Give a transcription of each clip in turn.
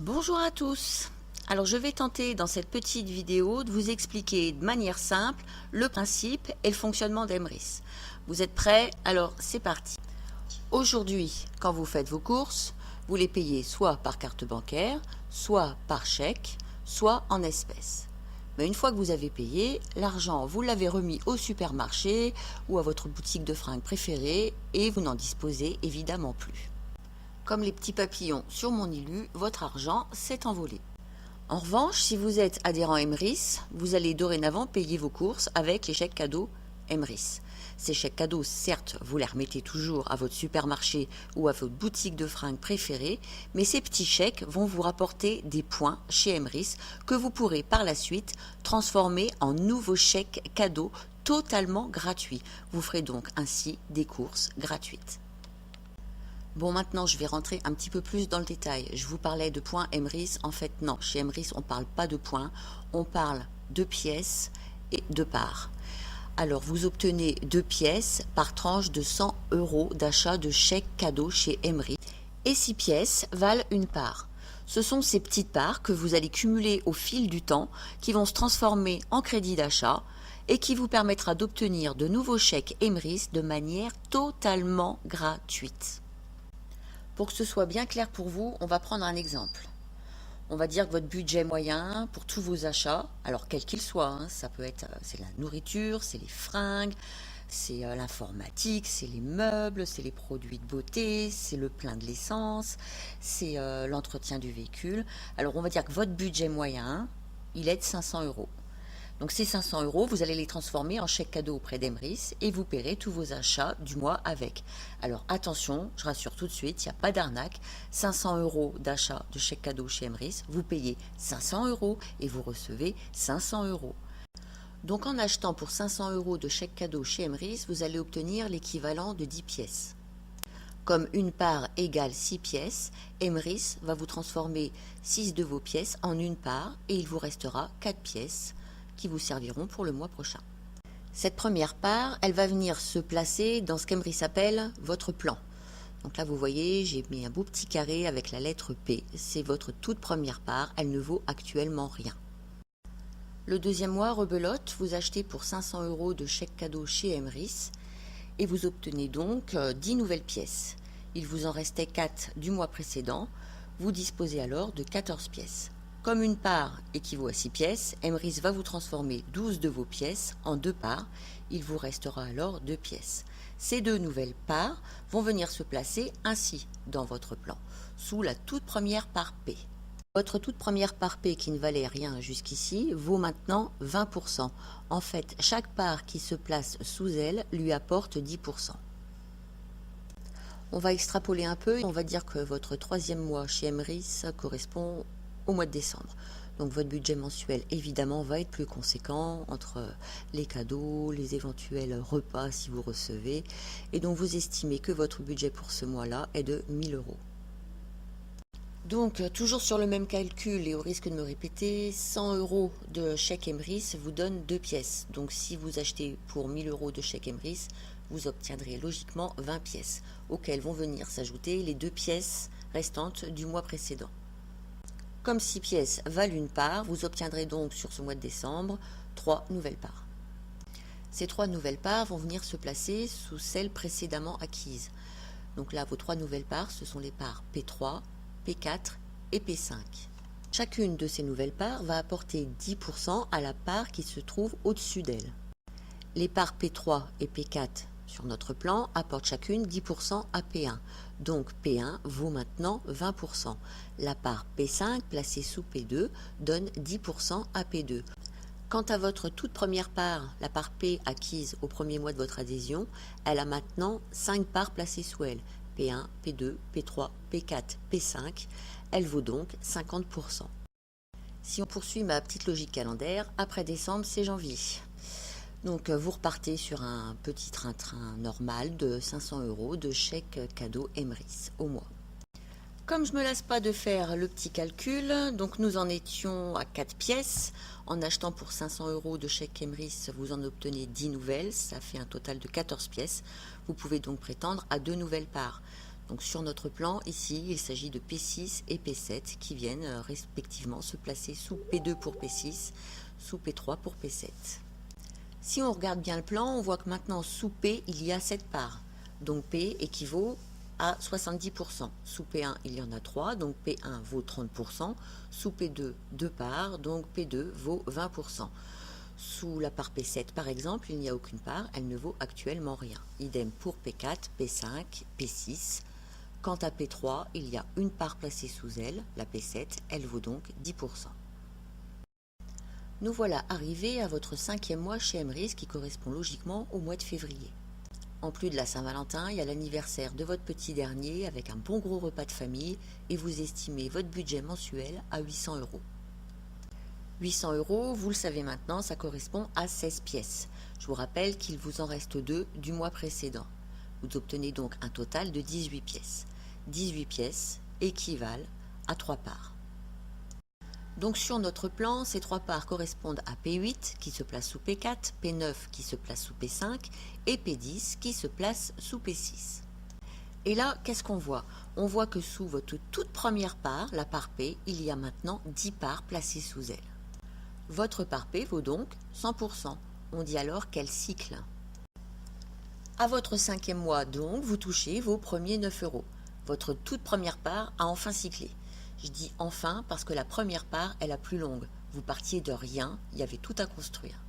Bonjour à tous. Alors je vais tenter dans cette petite vidéo de vous expliquer de manière simple le principe et le fonctionnement d'Emrys. Vous êtes prêts? Alors c'est parti. Aujourd'hui, quand vous faites vos courses, vous les payez soit par carte bancaire, soit par chèque, soit en espèces. Mais une fois que vous avez payé, l'argent, vous l'avez remis au supermarché ou à votre boutique de fringues préférée et vous n'en disposez évidemment plus. Comme les petits papillons sur mon ilu, votre argent s'est envolé. En revanche, si vous êtes adhérent Emrys, vous allez dorénavant payer vos courses avec les chèques cadeaux Emrys. Ces chèques cadeaux, certes, vous les remettez toujours à votre supermarché ou à votre boutique de fringues préférée, mais ces petits chèques vont vous rapporter des points chez Emrys que vous pourrez par la suite transformer en nouveaux chèques cadeaux totalement gratuits. Vous ferez donc ainsi des courses gratuites. Bon, maintenant, je vais rentrer un petit peu plus dans le détail. Je vous parlais de points Emrys. En fait, non. Chez Emrys, on ne parle pas de points. On parle de pièces et de parts. Alors, vous obtenez 2 pièces par tranche de 100 € d'achat de chèque cadeau chez Emrys. Et 6 pièces valent une part. Ce sont ces petites parts que vous allez cumuler au fil du temps, qui vont se transformer en crédit d'achat et qui vous permettra d'obtenir de nouveaux chèques Emrys de manière totalement gratuite. Pour que ce soit bien clair pour vous, on va prendre un exemple. On va dire que votre budget moyen pour tous vos achats, alors quel qu'il soit, ça peut être c'est la nourriture, c'est les fringues, c'est l'informatique, c'est les meubles, c'est les produits de beauté, c'est le plein de l'essence, c'est l'entretien du véhicule. Alors on va dire que votre budget moyen, il est de 500 €. Donc ces 500 €, vous allez les transformer en chèque cadeau auprès d'Emrys et vous paierez tous vos achats du mois avec. Alors attention, je rassure tout de suite, il n'y a pas d'arnaque. 500 € d'achat de chèque cadeau chez Emrys, vous payez 500 € et vous recevez 500 €. Donc en achetant pour 500 € de chèque cadeau chez Emrys, vous allez obtenir l'équivalent de 10 pièces. Comme une part égale 6 pièces, Emrys va vous transformer 6 de vos pièces en une part et il vous restera 4 pièces qui vous serviront pour le mois prochain. Cette première part, elle va venir se placer dans ce qu'Emrys appelle votre plan. Donc là, vous voyez, j'ai mis un beau petit carré avec la lettre P. C'est votre toute première part, elle ne vaut actuellement rien. Le deuxième mois, rebelote, vous achetez pour 500 € de chèque cadeau chez Emrys et vous obtenez donc 10 nouvelles pièces. Il vous en restait 4 du mois précédent. Vous disposez alors de 14 pièces. Comme une part équivaut à 6 pièces, Emrys va vous transformer 12 de vos pièces en 2 parts. Il vous restera alors 2 pièces. Ces 2 nouvelles parts vont venir se placer ainsi dans votre plan, sous la toute première part P. Votre toute première part P qui ne valait rien jusqu'ici vaut maintenant 20%. En fait, chaque part qui se place sous elle lui apporte 10%. On va extrapoler un peu et on va dire que votre troisième mois chez Emrys correspond au mois de décembre. Donc votre budget mensuel évidemment va être plus conséquent entre les cadeaux, les éventuels repas si vous recevez, et donc vous estimez que votre budget pour ce mois-là est de 1000 €. Donc toujours sur le même calcul et au risque de me répéter, 100 € de chèque Emrys vous donne 2 pièces. Donc si vous achetez pour 1000 € de chèque Emrys, vous obtiendrez logiquement 20 pièces, auxquelles vont venir s'ajouter les 2 pièces restantes du mois précédent. Comme 6 pièces valent une part, vous obtiendrez donc sur ce mois de décembre 3 nouvelles parts. Ces 3 nouvelles parts vont venir se placer sous celles précédemment acquises. Donc là, vos 3 nouvelles parts, ce sont les parts P3, P4 et P5. Chacune de ces nouvelles parts va apporter 10% à la part qui se trouve au-dessus d'elle. Les parts P3 et P4 sur notre plan apportent chacune 10% à P1. Donc P1 vaut maintenant 20%. La part P5 placée sous P2 donne 10% à P2. Quant à votre toute première part, la part P acquise au premier mois de votre adhésion, elle a maintenant 5 parts placées sous elle. P1, P2, P3, P4, P5. Elle vaut donc 50%. Si on poursuit ma petite logique calendaire, après décembre, c'est janvier. Donc vous repartez sur un petit train-train normal de 500 € de chèque cadeau Emrys au mois. Comme je ne me lasse pas de faire le petit calcul, donc nous en étions à 4 pièces. En achetant pour 500 € de chèque Emrys, vous en obtenez 10 nouvelles, ça fait un total de 14 pièces. Vous pouvez donc prétendre à 2 nouvelles parts. Donc sur notre plan, ici, il s'agit de P6 et P7 qui viennent respectivement se placer sous P2 pour P6, sous P3 pour P7. Si on regarde bien le plan, on voit que maintenant sous P, il y a 7 parts. Donc P équivaut à 70%. Sous P1, il y en a 3, donc P1 vaut 30%. Sous P2, 2 parts, donc P2 vaut 20%. Sous la part P7, par exemple, il n'y a aucune part, elle ne vaut actuellement rien. Idem pour P4, P5, P6. Quant à P3, il y a une part placée sous elle, la P7, elle vaut donc 10%. Nous voilà arrivés à votre 5e mois chez Emrys qui correspond logiquement au mois de février. En plus de la Saint-Valentin, il y a l'anniversaire de votre petit dernier avec un bon gros repas de famille et vous estimez votre budget mensuel à 800 €. 800 €, vous le savez maintenant, ça correspond à 16 pièces. Je vous rappelle qu'il vous en reste 2 du mois précédent. Vous obtenez donc un total de 18 pièces. 18 pièces équivalent à 3 parts. Donc sur notre plan, ces 3 parts correspondent à P8 qui se place sous P4, P9 qui se place sous P5 et P10 qui se place sous P6. Et là, qu'est-ce qu'on voit? On voit que sous votre toute première part, la part P, il y a maintenant 10 parts placées sous elle. Votre part P vaut donc 100%. On dit alors quel cycle? À votre 5e mois donc, vous touchez vos premiers 9 €. Votre toute première part a enfin cyclé. Je dis enfin parce que la première part est la plus longue. Vous partiez de rien, il y avait tout à construire.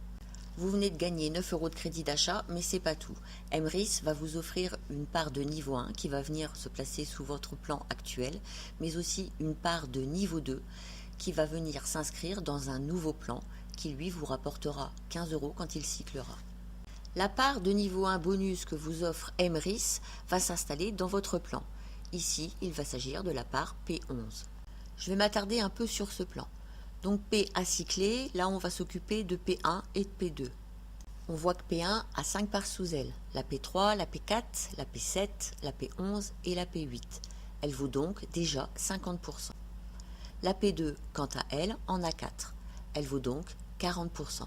Vous venez de gagner 9 € de crédit d'achat, mais c'est pas tout. Emrys va vous offrir une part de niveau 1 qui va venir se placer sous votre plan actuel, mais aussi une part de niveau 2 qui va venir s'inscrire dans un nouveau plan qui lui vous rapportera 15 € quand il cyclera. La part de niveau 1 bonus que vous offre Emrys va s'installer dans votre plan. Ici, il va s'agir de la part P11. Je vais m'attarder un peu sur ce plan. Donc P a cyclé, là on va s'occuper de P1 et de P2. On voit que P1 a 5 parts sous elle, la P3, la P4, la P7, la P11 et la P8. Elle vaut donc déjà 50%. La P2, quant à elle, en a 4. Elle vaut donc 40%.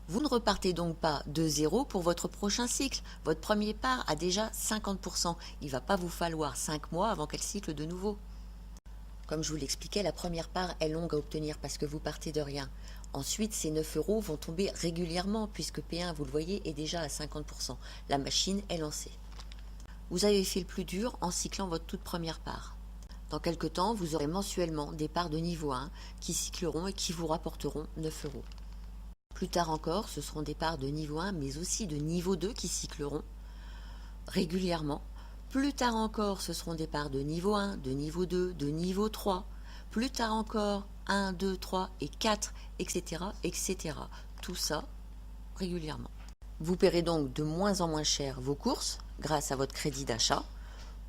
Vous ne repartez donc pas de zéro pour votre prochain cycle. Votre premier part a déjà 50%. Il ne va pas vous falloir 5 mois avant qu'elle cycle de nouveau. Comme je vous l'expliquais, la première part est longue à obtenir parce que vous partez de rien. Ensuite, ces 9 € vont tomber régulièrement puisque P1, vous le voyez, est déjà à 50%. La machine est lancée. Vous avez fait le plus dur en cyclant votre toute première part. Dans quelques temps, vous aurez mensuellement des parts de niveau 1 qui cycleront et qui vous rapporteront 9 €. Plus tard encore, ce seront des parts de niveau 1 mais aussi de niveau 2 qui cycleront régulièrement. Plus tard encore, ce seront des parts de niveau 1, de niveau 2, de niveau 3. Plus tard encore, 1, 2, 3 et 4, etc., etc. Tout ça régulièrement. Vous paierez donc de moins en moins cher vos courses grâce à votre crédit d'achat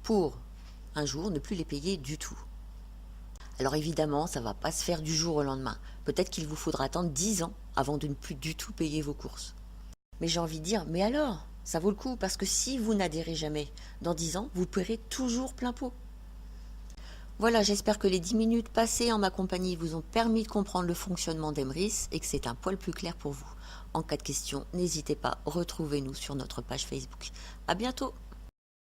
pour un jour ne plus les payer du tout. Alors évidemment, ça ne va pas se faire du jour au lendemain. Peut-être qu'il vous faudra attendre 10 ans avant de ne plus du tout payer vos courses. Mais j'ai envie de dire, mais alors, ça vaut le coup parce que si vous n'adhérez jamais, dans 10 ans, vous paierez toujours plein pot. Voilà, j'espère que les 10 minutes passées en ma compagnie vous ont permis de comprendre le fonctionnement d'Emrys et que c'est un poil plus clair pour vous. En cas de question, n'hésitez pas, retrouvez-nous sur notre page Facebook. À bientôt!